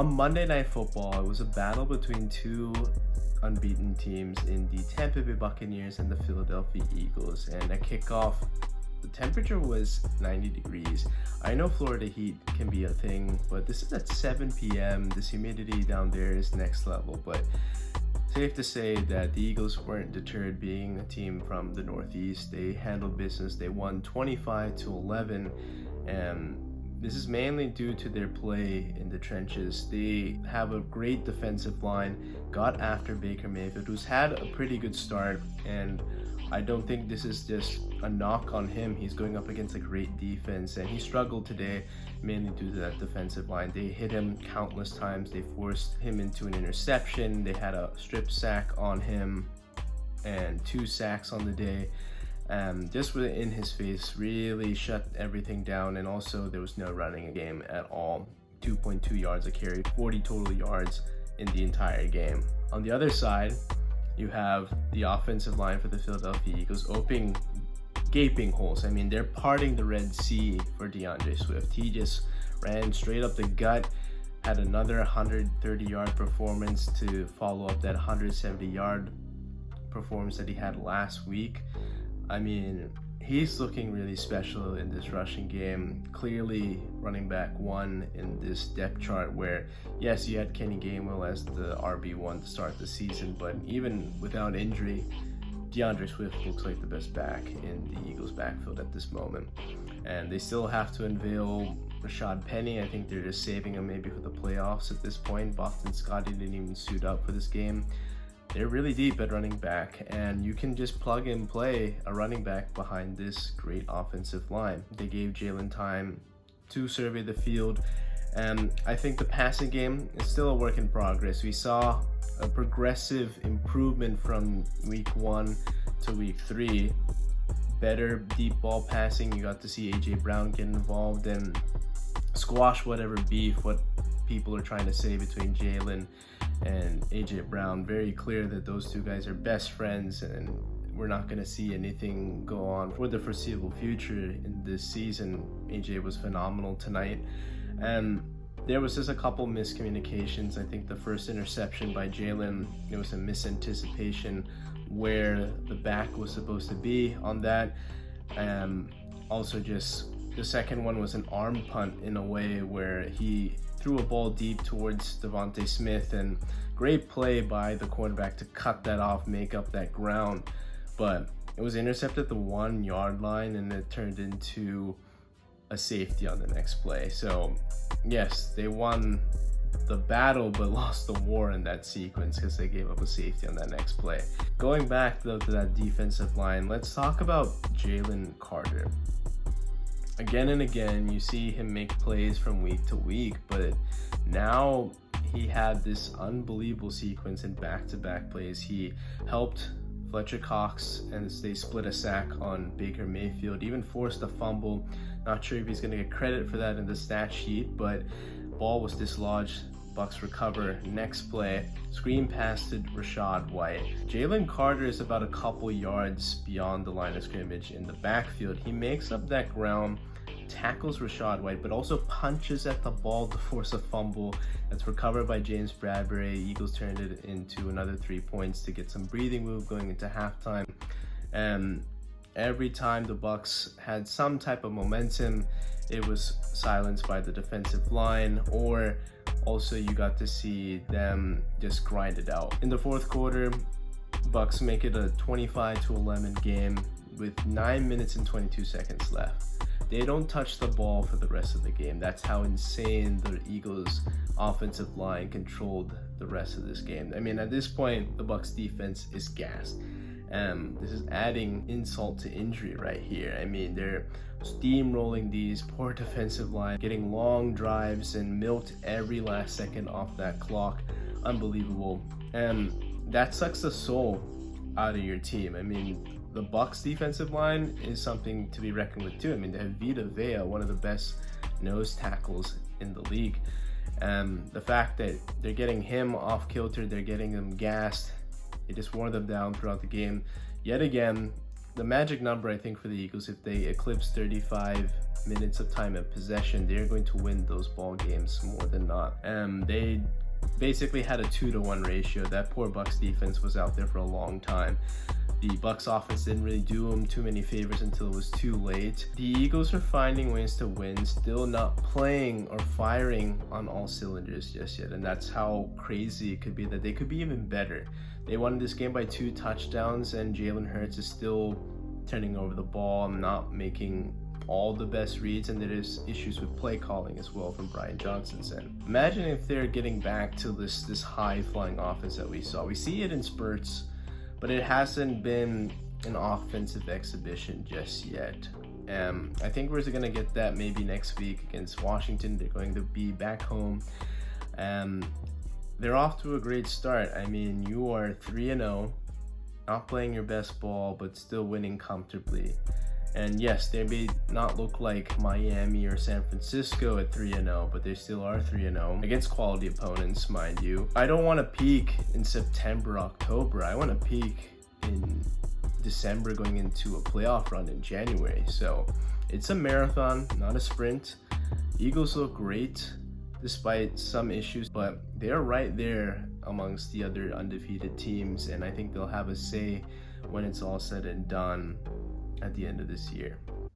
On Monday Night Football, it was a battle between two unbeaten teams in the Tampa Bay Buccaneers and the Philadelphia Eagles. And at kickoff, the temperature was 90 degrees. I know Florida heat can be a thing, but this is at 7 p.m. This humidity down there is next level. But safe to say that the Eagles weren't deterred, being a team from the Northeast. They handled business. They won 25-11, and this is mainly due to their play in the trenches. They have a great defensive line, got after Baker Mayfield, who's had a pretty good start, and I don't think this is just a knock on him. He's going up against a great defense, and he struggled today mainly due to that defensive line. They hit him countless times. They forced him into an interception. They had a strip sack on him and 2 sacks on the day. Just in his face, really shut everything down. And also there was no running game at all. 2.2 yards a carry, 40 total yards in the entire game. On the other side, you have the offensive line for the Philadelphia Eagles opening gaping holes. I mean, they're parting the Red Sea for DeAndre Swift. He just ran straight up the gut, had another 130-yard performance to follow up that 170-yard performance that he had last week. I mean, he's looking really special in this rushing game. Clearly running back 1 in this depth chart where, yes, you had Kenny Gainwell as the RB1 to start the season, but even without injury, DeAndre Swift looks like the best back in the Eagles backfield at this moment. And they still have to unveil Rashad Penny. I think they're just saving him maybe for the playoffs at this point. Boston Scotty didn't even suit up for this game. They're really deep at running back, and you can just plug and play a running back behind this great offensive line. They gave Jalen time to survey the field, and I think the passing game is still a work in progress. We saw a progressive improvement from week 1 to week 3. Better deep ball passing. You got to see AJ Brown get involved and squash whatever beef, what people are trying to say between Jalen and AJ Brown. Very clear that those two guys are best friends, and we're not going to see anything go on for the foreseeable future in this season. AJ was phenomenal tonight, and there was just a couple miscommunications. I think the first interception by Jalen, it was a misanticipation where the back was supposed to be on that. Also just the second one was an arm punt in a way where he threw a ball deep towards Devontae Smith, and great play by the quarterback to cut that off, make up that ground. But it was intercepted at the 1 yard line, and it turned into a safety on the next play. So yes, they won the battle but lost the war in that sequence because they gave up a safety on that next play. Going back though to that defensive line, let's talk about Jalen Carter. Again and again, you see him make plays from week to week, but now he had this unbelievable sequence in back-to-back plays. He helped Fletcher Cox, and they split a sack on Baker Mayfield, even forced a fumble. Not sure if he's going to get credit for that in the stat sheet, but ball was dislodged. Bucks recover. Next play, screen pass to Rachaad White. Jalen Carter is about a couple yards beyond the line of scrimmage in the backfield. He makes up that ground, tackles Rachaad White, but also punches at the ball to force a fumble that's recovered by James Bradbury. Eagles turned it into another 3 points to get some breathing room going into halftime. And every time the Bucks had some type of momentum, it was silenced by the defensive line, or also you got to see them just grind it out. In the fourth quarter, Bucks make it a 25-11 game with 9 minutes and 22 seconds left. They don't touch the ball for the rest of the game. That's how insane the Eagles' offensive line controlled the rest of this game. I mean, at this point, the Bucks defense is gassed. This is adding insult to injury right here. I mean, they're steamrolling these poor defensive line, getting long drives and milked every last second off that clock. Unbelievable. And that sucks the soul out of your team. I mean, the Bucks defensive line is something to be reckoned with too. I mean, they have Vita Vea, one of the best nose tackles in the league. The fact that they're getting him off kilter, they're getting him gassed, it just wore them down throughout the game. Yet again, the magic number, I think, for the Eagles, if they eclipse 35 minutes of time and possession, they're going to win those ball games more than not. They basically had a 2-to-1 ratio. That poor Bucks defense was out there for a long time. The Bucks offense didn't really do them too many favors until it was too late. The Eagles are finding ways to win, still not playing or firing on all cylinders just yet. And that's how crazy it could be, that they could be even better. They won this game by 2 touchdowns, and Jalen Hurts is still turning over the ball and not making all the best reads, and there is issues with play calling as well from Brian Johnson's end. Imagine if they're getting back to this high-flying offense that we saw. We see it in spurts, but it hasn't been an offensive exhibition just yet. I think we're going to get that maybe next week against Washington. They're going to be back home. They're off to a great start. I mean, you are 3-0, not playing your best ball, but still winning comfortably. And yes, they may not look like Miami or San Francisco at 3-0, but they still are 3-0 against quality opponents, mind you. I don't want to peak in September, October. I want to peak in December going into a playoff run in January. So it's a marathon, not a sprint. Eagles look great despite some issues, but they're right there amongst the other undefeated teams, and I think they'll have a say when it's all said and done at the end of this year.